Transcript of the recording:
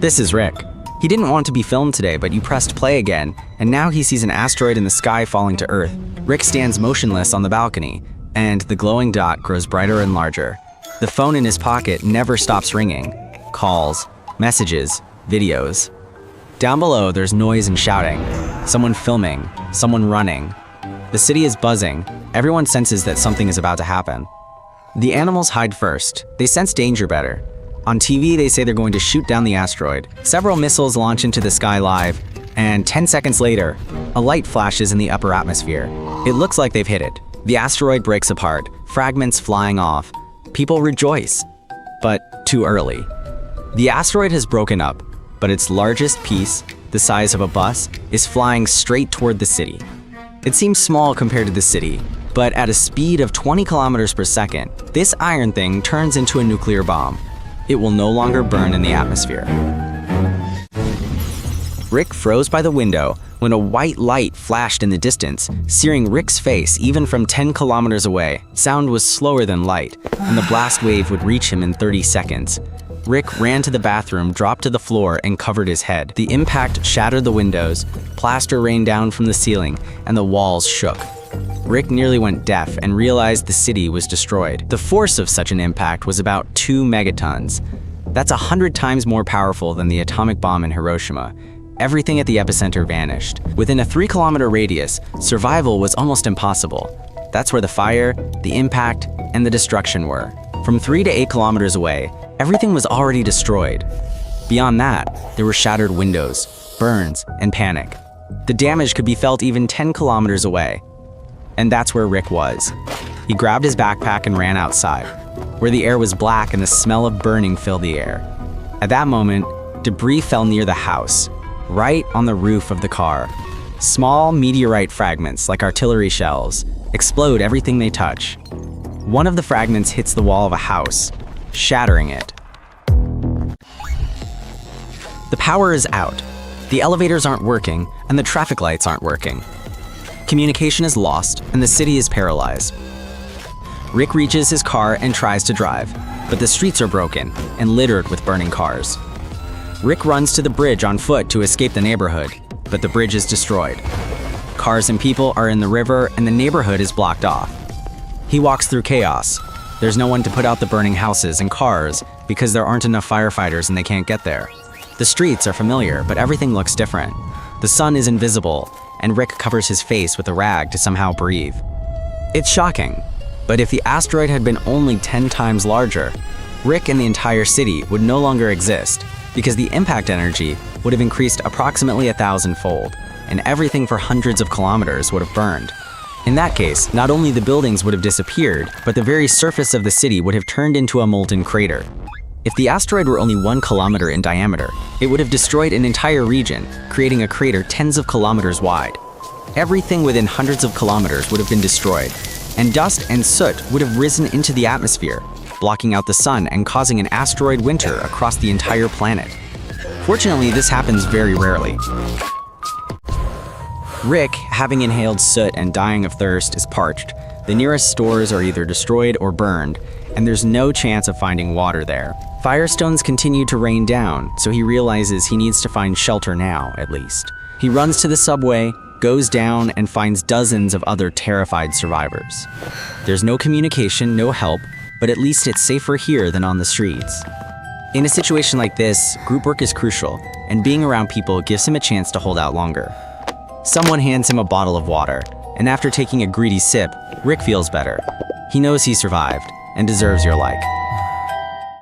This is Rick. He didn't want to be filmed today, but you pressed play again, and now he sees an asteroid in the sky falling to Earth. Rick stands motionless on the balcony, and the glowing dot grows brighter and larger. The phone in his pocket never stops ringing. Calls, messages, videos. Down below, there's noise and shouting. Someone filming, someone running. The city is buzzing. Everyone senses that something is about to happen. The animals hide first. They sense danger better. On TV, they say they're going to shoot down the asteroid. Several missiles launch into the sky live, and 10 seconds later, a light flashes in the upper atmosphere. It looks like they've hit it. The asteroid breaks apart, fragments flying off. People rejoice, but too early. The asteroid has broken up, but its largest piece, the size of a bus, is flying straight toward the city. It seems small compared to the city, but at a speed of 20 kilometers per second, this iron thing turns into a nuclear bomb. It will no longer burn in the atmosphere. Rick froze by the window when a white light flashed in the distance, searing Rick's face even from 10 kilometers away. Sound was slower than light, and the blast wave would reach him in 30 seconds. Rick ran to the bathroom, dropped to the floor, and covered his head. The impact shattered the windows, plaster rained down from the ceiling, and the walls shook. Rick nearly went deaf and realized the city was destroyed. The force of such an impact was about 2 megatons. That's 100 times more powerful than the atomic bomb in Hiroshima. Everything at the epicenter vanished. Within a 3-kilometer radius, survival was almost impossible. That's where the fire, the impact, and the destruction were. From 3 to 8 kilometers away, everything was already destroyed. Beyond that, there were shattered windows, burns, and panic. The damage could be felt even 10 kilometers away. And that's where Rick was. He grabbed his backpack and ran outside, where the air was black and the smell of burning filled the air. At that moment, debris fell near the house, right on the roof of the car. Small meteorite fragments, like artillery shells, explode everything they touch. One of the fragments hits the wall of a house, shattering it. The power is out. The elevators aren't working, and the traffic lights aren't working. Communication is lost, and the city is paralyzed. Rick reaches his car and tries to drive, but the streets are broken and littered with burning cars. Rick runs to the bridge on foot to escape the neighborhood, but the bridge is destroyed. Cars and people are in the river, and the neighborhood is blocked off. He walks through chaos. There's no one to put out the burning houses and cars because there aren't enough firefighters and they can't get there. The streets are familiar, but everything looks different. The sun is invisible, and Rick covers his face with a rag to somehow breathe. It's shocking, but if the asteroid had been only 10 times larger, Rick and the entire city would no longer exist because the impact energy would have increased approximately 1,000-fold, and everything for hundreds of kilometers would have burned. In that case, not only the buildings would have disappeared, but the very surface of the city would have turned into a molten crater. If the asteroid were only 1 kilometer in diameter, it would have destroyed an entire region, creating a crater tens of kilometers wide. Everything within hundreds of kilometers would have been destroyed, and dust and soot would have risen into the atmosphere, blocking out the sun and causing an asteroid winter across the entire planet. Fortunately, this happens very rarely. Rick, having inhaled soot and dying of thirst, is parched. The nearest stores are either destroyed or burned, and there's no chance of finding water there. Firestones continue to rain down, so he realizes he needs to find shelter now, at least. He runs to the subway, goes down, and finds dozens of other terrified survivors. There's no communication, no help, but at least it's safer here than on the streets. In a situation like this, group work is crucial, and being around people gives him a chance to hold out longer. Someone hands him a bottle of water, and after taking a greedy sip, Rick feels better. He knows he survived and deserves your like.